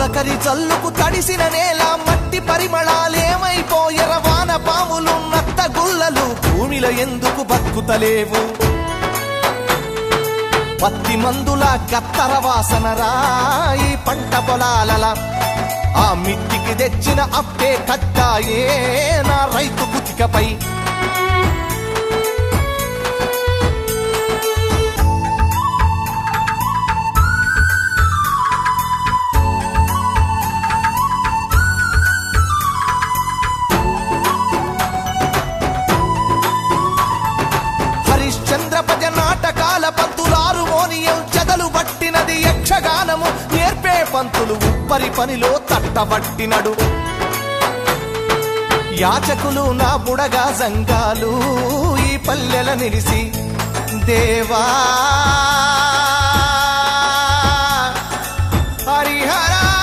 తొలకరి జల్లుకు తడిసిన నేల మట్టి పరిమళాలేమైపోయెర వాన పాములు నత్త గుల్లలు భూమిలో ఎందుకు బతుకుతలేవు పత్తి మందుల కత్తర వాసన రాయి పంట పొలాలల ఆ మిట్టికి తెచ్చిన అప్పే కట్టాయే నా రైతు కుతికపై హరిశ్చంద్రపజ నాటకాల పంతులారు మోనియం చెదలు పట్టినది యక్షగానము నేర్పే పంతులు ఉప్పరి పనిలో తట్టబట్టినడు యాచకులు నా బుడగా సంఘాలు ఈ పల్లెల నిలిసి దేవా